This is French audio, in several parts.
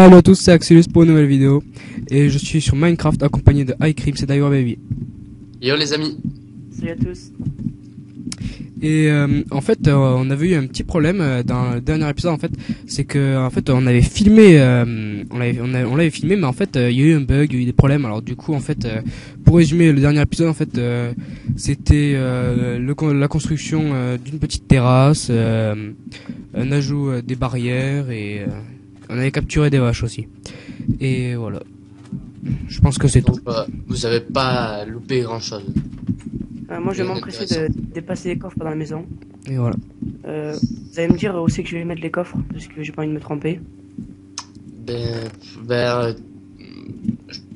Salut à tous, c'est Axelus pour une nouvelle vidéo. Et je suis sur Minecraft accompagné de iCrim, c'est d'ailleurs baby. Yo les amis. Salut à tous. Et en fait, on avait eu un petit problème dans le dernier épisode. En fait, c'est que en fait, on avait filmé, on l'avait filmé, mais en fait, il y a eu un bug, il y a eu des problèmes. Alors du coup, en fait, pour résumer le dernier épisode, en fait, c'était la construction d'une petite terrasse, un ajout des barrières et on avait capturé des vaches aussi. Et voilà. Je pense que c'est tout. Vous avez pas loupé grand chose. Moi je vais m'empresser de dépasser les coffres dans la maison. Et voilà. Vous allez me dire où c'est que je vais mettre les coffres parce que j'ai pas envie de me tromper. Bah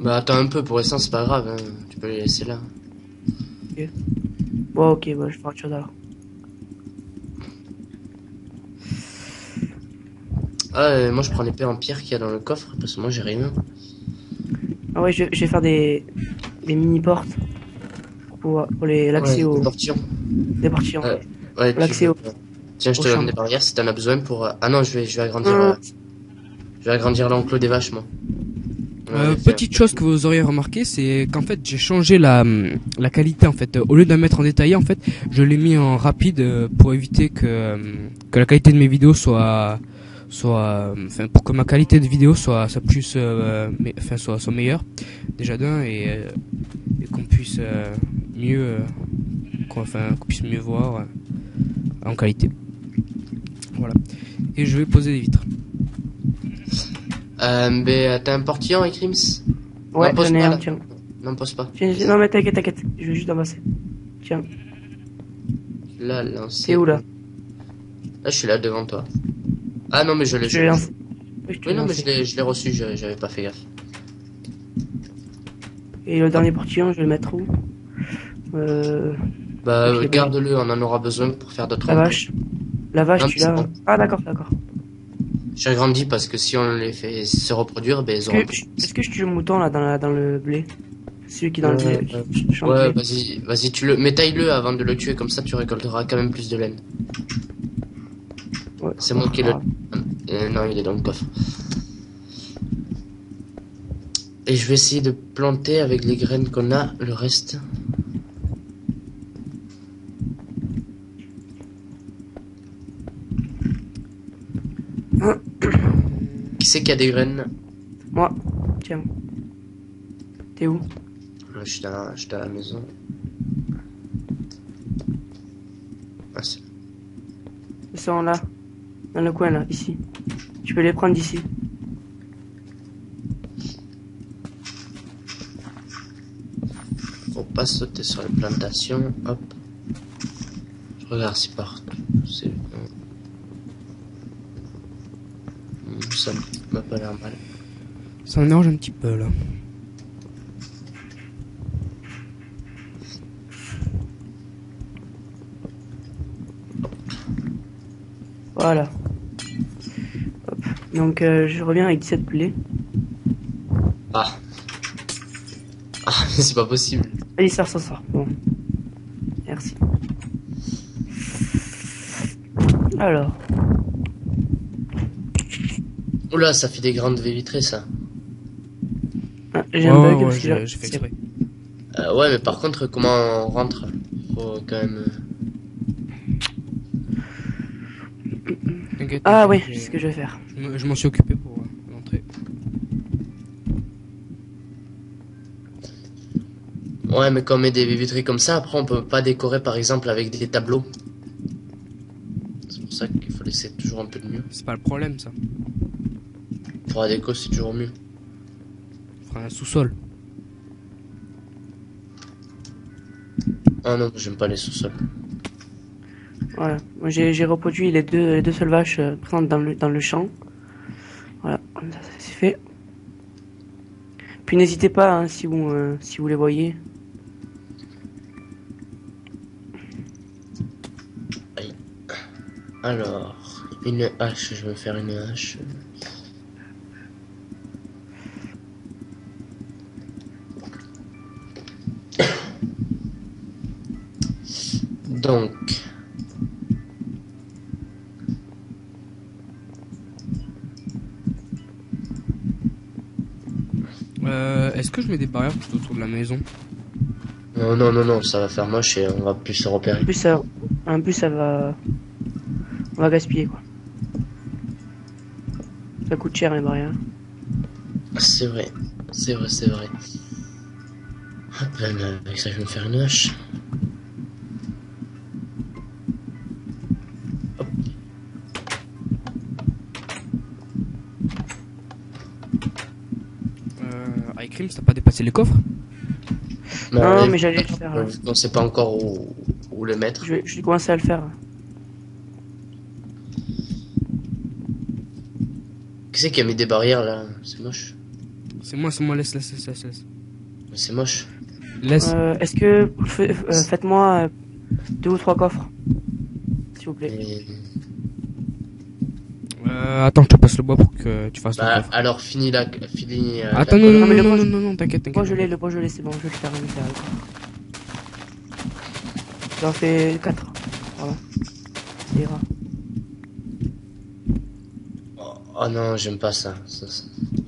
attends un peu, pour l'instant c'est pas grave, hein. Tu peux les laisser là. Ok. Bon ok, bah, je ferai autre chose alors. Moi je prends l'épée en pierre qu'il y a dans le coffre parce que moi j'ai rien. Ah ouais, je vais faire des mini portes pour l'accès au... Des portillons. Des portillons. Ouais, L'accès au... Tiens, je te donne des barrières si t'en as besoin pour... Ah non, je vais agrandir... Je vais agrandir l'enclos des vaches, moi. Petite chose que vous auriez remarqué, c'est qu'en fait j'ai changé la qualité en fait. Au lieu de la mettre en détaillé, en fait, je l'ai mis en rapide pour éviter que la qualité de mes vidéos soit pour que ma qualité de vidéo soit plus soit meilleure déjà d'un et qu'on puisse mieux qu'on puisse mieux voir en qualité. Voilà. Et je vais poser des vitres. T'as un portillon, Crims? Ouais, j'en ai un, tiens. Non, pose pas. Non mais t'inquiète, je vais juste avancer. Tiens. Là, lancer. T'es où là? Là, je suis là devant toi. Ah non, mais je l'ai. Oui, non, mais je l'ai reçu, j'avais pas fait gaffe. Et le dernier portillon, je vais le mettre où? Garde-le, on en aura besoin pour faire d'autres. La vache. La vache, non, tu l'as. Bon. Ah d'accord. J'ai agrandi parce que si on les fait se reproduire, ben ils auront. Est-ce que je tue le mouton là dans le blé? Celui qui est dans le blé. Ouais, vas-y, tu le. Mais taille-le avant de le tuer, comme ça tu récolteras quand même plus de laine. Ouais, c'est moi qui le. Non, il est dans le coffre. Et je vais essayer de planter avec les graines qu'on a le reste. Qui c'est qui a des graines? Moi. Tiens. T'es où? Je suis à la maison. Ah, c'est... Ils sont là. Dans le coin là, ici. Tu peux les prendre d'ici. Faut pas sauter sur les plantations. Hop. Je regarde si partout. C'est... Ça m'a pas l'air mal. Ça m'énerve un petit peu là. Voilà. Hop. Donc je reviens avec 17 blés. Ah, c'est pas possible. Allez, ça. Bon. Merci. Alors. Oula, ça fait des grandes baies vitrées, ça. Ah, j'ai un bug. Ouais, j'ai fait exprès. Ouais, mais par contre, comment on rentre? Faut quand même... Ah oui, c'est ce que je vais faire. Je m'en suis occupé pour l'entrée. Ouais, mais quand on met des baies vitrées comme ça, après on peut pas décorer par exemple avec des tableaux. C'est pour ça qu'il faut laisser toujours un peu de mieux. C'est pas le problème ça. Pour la déco, c'est toujours mieux. On fera un sous-sol. Ah non, j'aime pas les sous-sols. Voilà. Moi j'ai reproduit les deux seules vaches présentes dans le champ. Voilà, comme ça c'est fait. Puis n'hésitez pas hein, si vous les voyez. Aïe. Alors, une hache, je vais faire une hache. Donc, Est-ce que je mets des barrières tout autour de la maison? Non, non, non, non, ça va faire moche et on va plus se repérer. En plus, ça va... On va gaspiller, quoi. Ça coûte cher, les barrières. C'est vrai, c'est vrai, c'est vrai. Hop, ben, avec ça, je vais me faire une hache. Hop. Avec Rims, t'as pas dépassé les coffres? Non, Ouais, mais j'allais le faire, là. on sait pas encore où le mettre. Je vais commencer à le faire. Qui c'est qui a mis des barrières là? C'est moche. C'est moi, laisse. C'est moche. Laisse. Est-ce que... Faites-moi 2 ou 3 coffres. S'il vous plaît. Et- Attends, je te passe le bois pour que tu fasses ton Bah, coffre. alors fini la. Fini, Attends, la non, colle. non, mais le non, bois, non, non, non, t'inquiète, Le bois t'inquiète. gelé, c'est bon, je vais le faire. J'en fais 4. Voilà. Ça ira. Oh non, j'aime pas ça.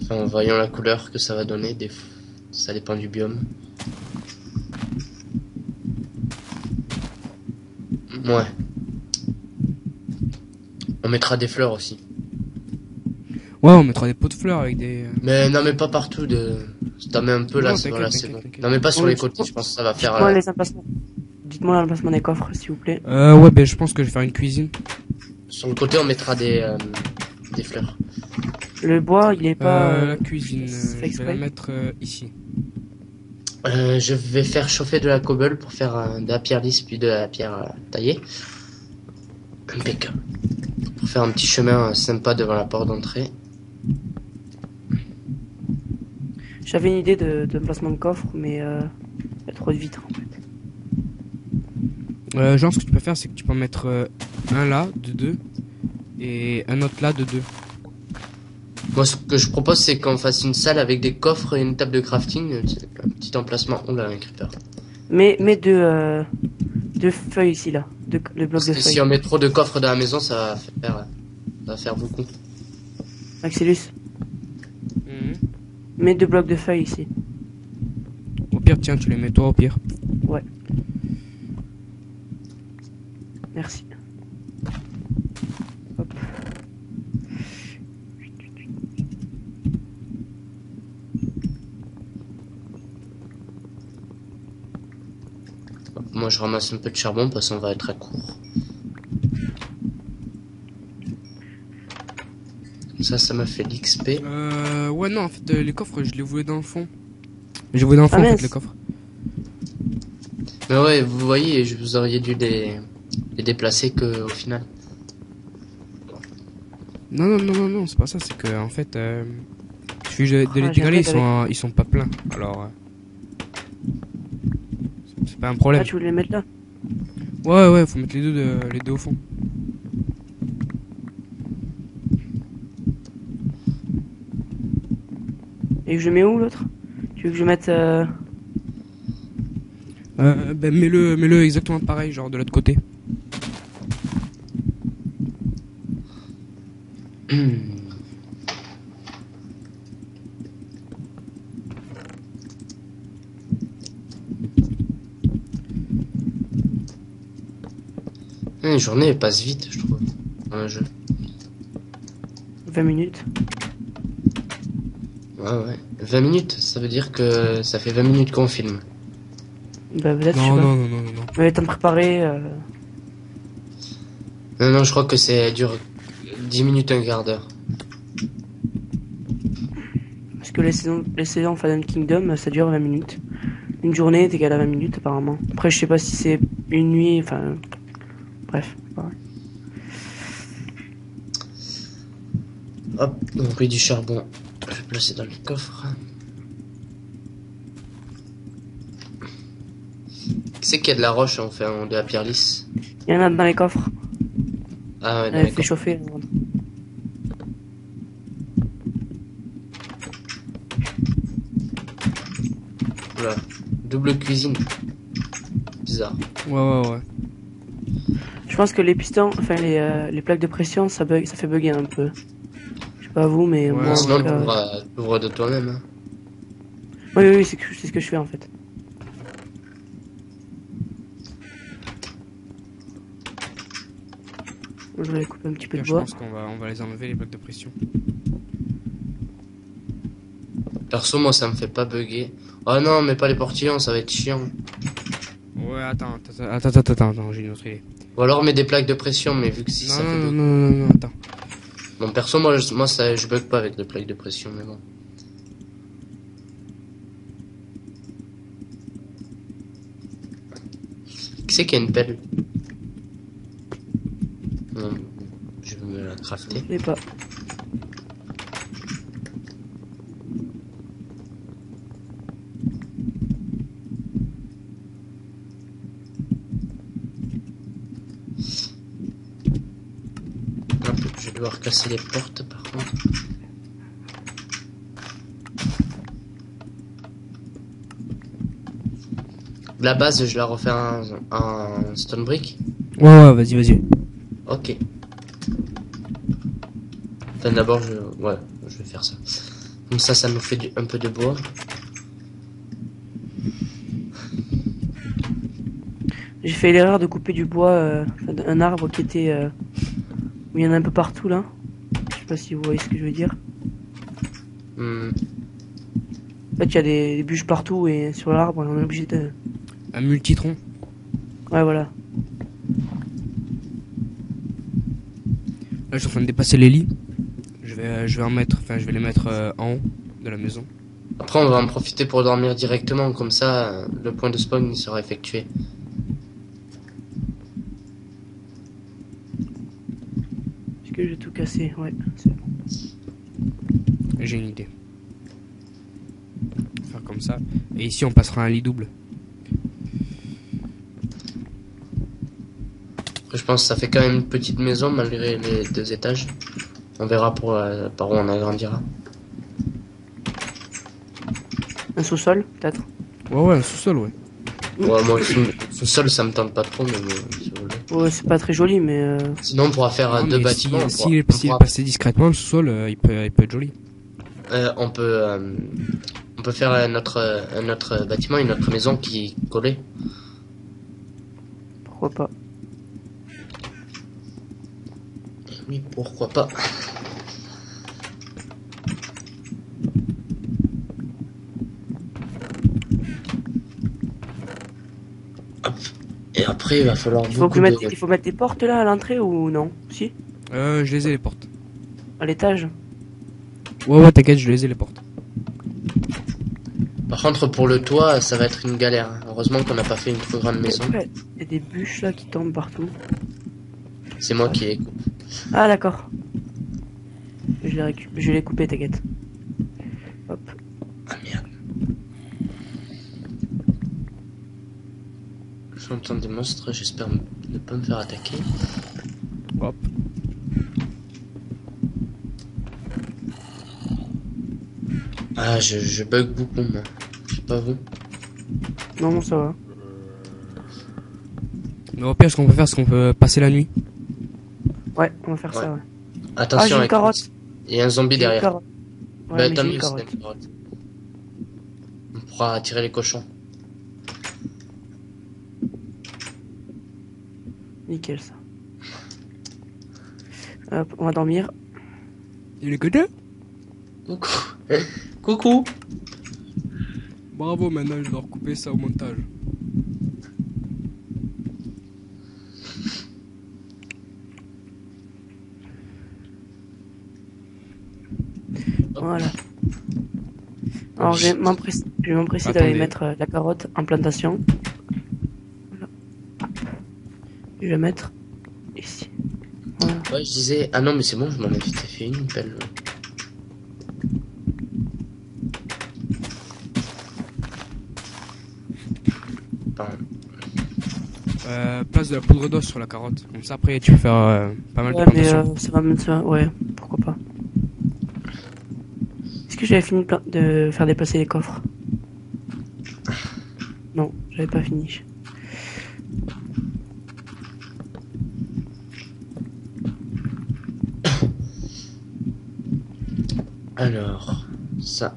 Enfin, voyons la couleur que ça va donner. Ça dépend du biome. Ouais. On mettra des fleurs aussi. Ouais, on mettra des pots de fleurs avec des... Mais non, mais pas partout. T'en mets un peu là, Non, voilà, t'inquiète, c'est bon. t'inquiète. Non, mais pas sur Oui, les côtés. Je pense que ça va faire. Dites-moi les emplacements. Dites-moi l'emplacement des coffres, s'il vous plaît. Ouais, ben je pense que je vais faire une cuisine. Sur le côté, on mettra des fleurs. Le bois, il est pas... La cuisine, c'est fait je vais la exprès. mettre ici. Je vais faire chauffer de la cobble pour faire de la pierre lisse puis de la pierre taillée. Impeccable. Pour faire un petit chemin sympa devant la porte d'entrée. J'avais une idée d'emplacement de coffre, mais il y a trop de vitres, en fait. Genre, ce que tu peux faire, c'est que tu peux en mettre un là, de 2, et un autre là, de 2. Moi, ce que je propose, c'est qu'on fasse une salle avec des coffres et une table de crafting. C'est un petit emplacement. Oula, un creeper. Mais deux feuilles ici, là. Deux blocs Parce de que feuilles. si on met trop de coffres dans la maison, ça va faire beaucoup. Axelus, mets 2 blocs de feuilles ici. Au pire, tiens, tu les mets toi au pire. Ouais. Merci. Hop. Moi, je ramasse un peu de charbon parce qu'on va être à court. Ça m'a fait l'XP. Ouais, non, en fait, les coffres, je les voulais dans le fond. Je voulais dans le fond, en mince. fait, les coffres. Mais ouais, vous voyez, je vous auriez dû les déplacer que au final. Non, c'est pas ça, c'est que, en fait, je suis de les dégaler, ils sont pas pleins. Alors, c'est pas un problème. Ah, tu voulais les mettre là? Ouais, faut mettre les deux au fond. Et je mets où l'autre? Tu veux que je mette Ben, mets-le exactement pareil, genre de l'autre côté. Une journée elle passe vite, je trouve, dans un jeu. 20 minutes? Ouais. 20 minutes, ça veut dire que ça fait 20 minutes qu'on filme. Bah peut-être, je sais Non, pas. non. Mais le temps de préparer... Non, je crois que c'est dure 10 minutes, un quart d'heure. Parce que les saisons Fallen Kingdom, ça dure 20 minutes. Une journée est égale à 20 minutes, apparemment. Après, je sais pas si c'est une nuit, enfin... Bref, pareil. Hop, on pris du charbon. Je vais placer dans le coffre. C'est qu'il y a de la roche, on fait de la pierre lisse. Il y en a dans les coffres. Ah ouais, Elle fait d'accord. chauffer. Voilà. Double cuisine. Bizarre. Ouais. Je pense que les pistons, enfin les plaques de pression, ça fait bugger un peu. Je sais pas vous, mais Ouais, moi, Sinon, en tout cas, tu l'ouvres de toi-même. Hein. Oui, oui, c'est ce que je fais en fait. Je vais couper un petit peu de Je bois. pense on va les enlever, les blocs de pression. Perso, moi, ça me fait pas bugger. Oh non, mais pas les portillons, ça va être chiant. Ouais, attends, j'ai une autre idée. Ou alors, mets des plaques de pression, mais vu que si Non, ça fait non, bugger. non, non, non, attends. Bon, perso, moi ça, je bug pas avec les plaques de pression, mais bon. Qui c'est qui a une pelle? Non, je vais me la crafter. Je l'ai pas. Hop, je vais devoir casser les portes par contre. La base, je la refais en stone brick. Ouais, vas-y. Ok. Enfin, d'abord, ouais, je vais faire ça. Comme ça nous fait un peu de bois. J'ai fait l'erreur de couper du bois, un arbre qui était où il y en a un peu partout là. Je sais pas si vous voyez ce que je veux dire. Hmm. En fait, il y a des bûches partout et sur l'arbre, on est obligé de. Un multitron. Ouais, voilà. Là, je suis en train de dépasser les lits. Je vais en mettre, enfin, je vais les mettre en haut de la maison. Après, on va en profiter pour dormir directement, comme ça, le point de spawn sera effectué. Est-ce que j'ai tout cassé? Ouais, c'est bon. J'ai une idée. Faire comme ça. Et ici, on passera un lit double. Après, je pense que ça fait quand même une petite maison malgré les 2 étages. On verra par où on agrandira. Un sous-sol, peut-être? Ouais, un sous-sol, ouais. Ouais, moi, sous-sol, ça me tente pas trop, mais bon, si vous voulez. Ouais, c'est pas très joli, mais. Sinon, on pourra faire Non, 2 mais bâtiments. s'il est passé discrètement, le sous-sol, il peut être joli. On peut faire un autre bâtiment, une autre maison qui est collée. Pourquoi pas? Oui, pourquoi pas. Hop. Et après, il va falloir Il faut, beaucoup il faut mettre des portes là à l'entrée ou non? Si? Je les ai, les portes. À l'étage? Ouais, t'inquiète, je les ai, les portes. Par contre, pour le toit, ça va être une galère. Heureusement qu'on n'a pas fait une trop grande maison. Ouais, il y a des bûches là qui tombent partout. C'est moi qui les coupe. Ah, d'accord. Je l'ai coupé, t'inquiète. Hop. Ah merde. J'entends des monstres, j'espère ne pas me faire attaquer. Hop. Ah, je bug beaucoup, moi. Je sais pas vous. Non, ça va. Mais au pire, ce qu'on peut faire, c'est qu'on peut passer la nuit. Ouais, on va faire ça, ouais. Attention, Ah, j'ai une avec- carotte. il y a un zombie J'ai une derrière. carotte. Ouais, Bah, mais tant j'ai mieux, une c'est carotte. une carotte. On pourra attirer les cochons. Nickel, ça. Hop, on va dormir. Il est content. Coucou. Coucou. Bravo, maintenant, je dois recouper ça au montage. Voilà. Alors, je vais m'empresser Attendez. d'aller mettre la carotte en plantation. Voilà. Je vais mettre ici. Voilà. Ouais, je disais... Ah non, mais c'est bon, je m'en ai vite fait une pelle. Pardon. Place de la poudre d'os sur la carotte. Comme ça, après, tu peux faire pas mal de Ouais, mais plantations. ça va mettre ça. Ouais, pourquoi pas. Est-ce que j'avais fini de faire déplacer les coffres? Non, j'avais pas fini. Alors, ça.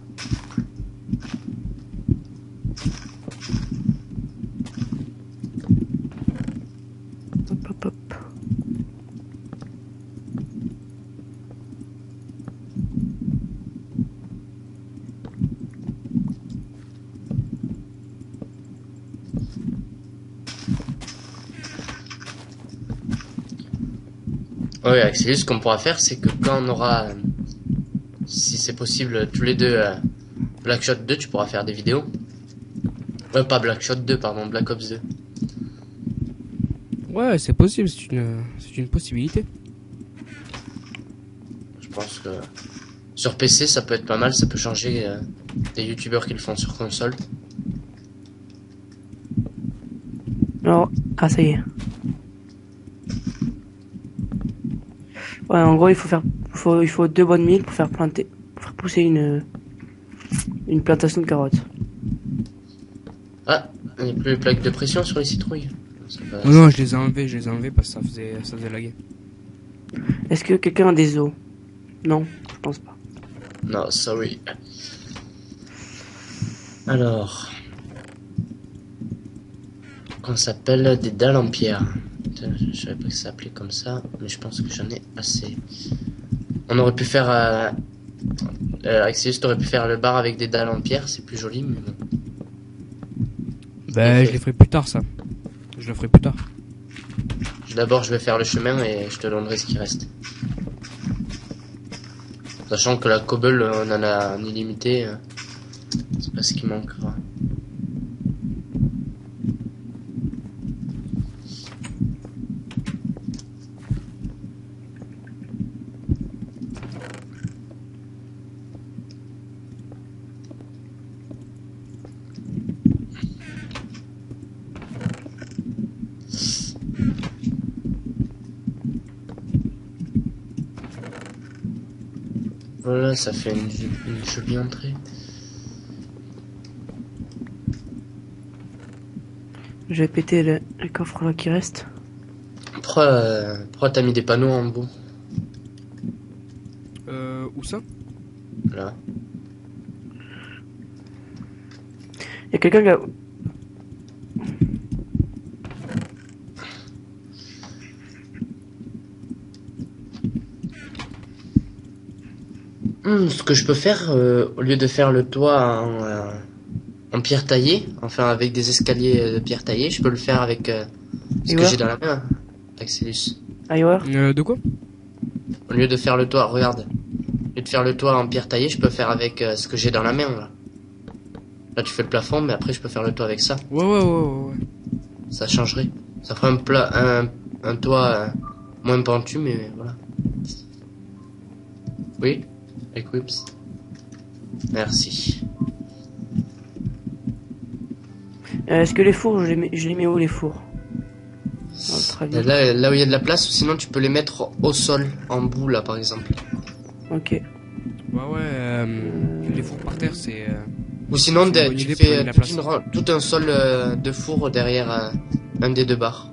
Ouais, Axelus, ce qu'on pourra faire, c'est que quand on aura, si c'est possible, tous les deux Blackshot 2, tu pourras faire des vidéos. Pas Blackshot 2, pardon, Black Ops 2. Ouais, c'est possible, c'est une possibilité. Je pense que sur PC, ça peut être pas mal, ça peut changer des youtubeurs qui le font sur console. Alors, ah ça y est. Ouais, en gros, il faut 2 bonnes milles pour faire pousser une plantation de carottes. Ah, il n'y a plus les plaques de pression sur les citrouilles. Non, non, je les ai enlevés parce que ça faisait laguer. Est-ce que quelqu'un a des os? Non, je pense pas. Non, sorry. Alors, qu'on s'appelle des dalles en pierre. Putain, je savais pas que ça s'appelait comme ça, mais je pense que j'en ai assez. On aurait pu faire Axelus, t'aurais pu faire le bar avec des dalles en pierre, c'est plus joli, mais bon. Bah, je les ferai plus tard, ça. Je le ferai plus tard. D'abord, je vais faire le chemin et je te donnerai ce qui reste. Sachant que la cobble, on en a un illimité, c'est pas ce qui manquera. Voilà, ça fait une jolie entrée. Je vais péter le coffre là qui reste. Pourquoi t'as mis des panneaux en bout? Où ça? Là. Il y a quelqu'un qui a... Ce que je peux faire, au lieu de faire le toit en pierre taillée, enfin avec des escaliers de pierre taillée, je peux le faire avec ce que j'ai dans la main, Axelus. Ailleurs? De quoi? Au lieu de faire le toit, regarde. Au lieu de faire le toit en pierre taillée, je peux faire avec ce que j'ai dans la main, là. Là, tu fais le plafond, mais après, je peux faire le toit avec ça. Ouais. Ça changerait. Ça ferait un toit moins pentu, mais voilà. Oui? Equips. Merci. Est-ce que les fours, je les mets où les fours? Là où il y a de la place, ou sinon tu peux les mettre au sol, en bout là par exemple. Ok. Bah ouais, les fours par terre c'est... Ou sinon tu fais tout un sol de four derrière un des deux bars.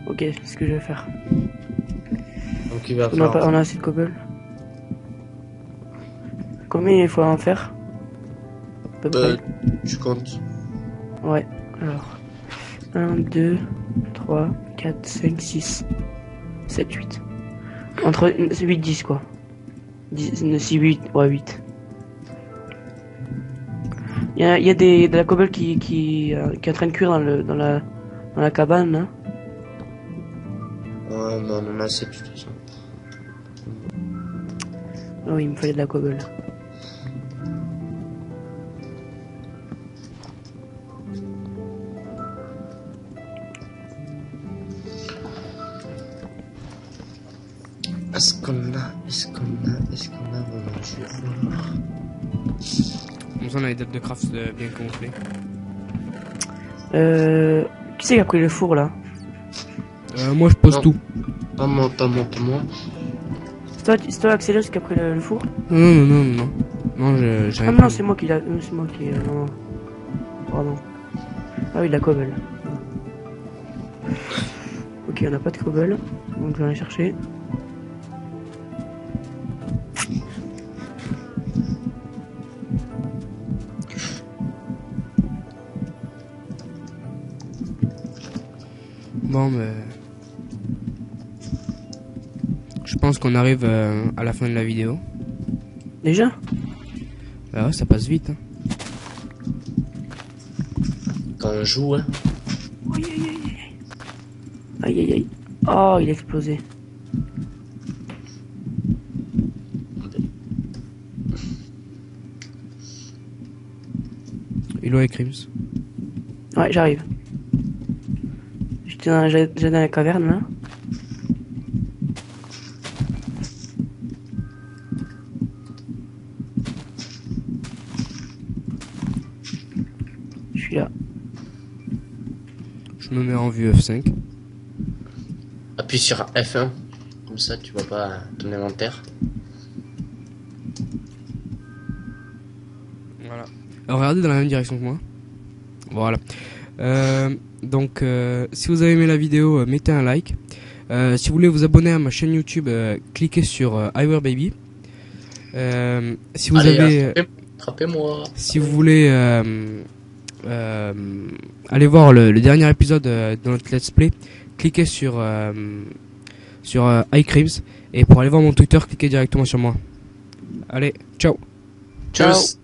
Ok, c'est ce que je vais faire. Donc il va On a assez de cobble. Combien il faut en faire? À peu près. Tu comptes. Ouais, alors. 1, 2, 3, 4, 5, 6, 7, 8. Entre 8, 10 quoi. 10, 6, 8, ouais 8. Il y a de la cobble qui est en train de cuire dans la cabane là. Ouais, mais on en a assez de toute façon. Ah oui, il me fallait de la cobble. Est-ce qu'on a vraiment, je vais voir. Comme ça on a les dates de craft bien gonflées. Qui c'est qui a pris le four là? Moi je pose Non. tout. Pas moi. C'est toi Axelus qui a pris le four? Non. Non, j'ai Ah rien non, pris. c'est moi qui l'a... c'est moi qui... non. Pardon. Ah oui, de la cobble. Ok, on n'a pas de cobble. Donc je vais aller chercher. Bon, mais... Je pense qu'on arrive à la fin de la vidéo. Déjà? Bah ouais, ça passe vite. Hein. Quand on joue, hein. Aïe aïe aïe. Oh, il a explosé. Hello iCrims. Ouais, j'arrive. J'étais dans la caverne là. Je suis là. Je me mets en vue F5. Appuie sur F1. Comme ça, tu vois pas ton inventaire. Voilà. Alors, regardez dans la même direction que moi. Voilà. Donc, si vous avez aimé la vidéo, mettez un like. Si vous voulez vous abonner à ma chaîne YouTube, cliquez sur iWereBaby. Si vous avez, attrapez-moi. si vous voulez aller voir le dernier épisode de notre Let's Play, cliquez sur iCrims. Et pour aller voir mon Twitter, cliquez directement sur moi. Allez, ciao. Tchuss.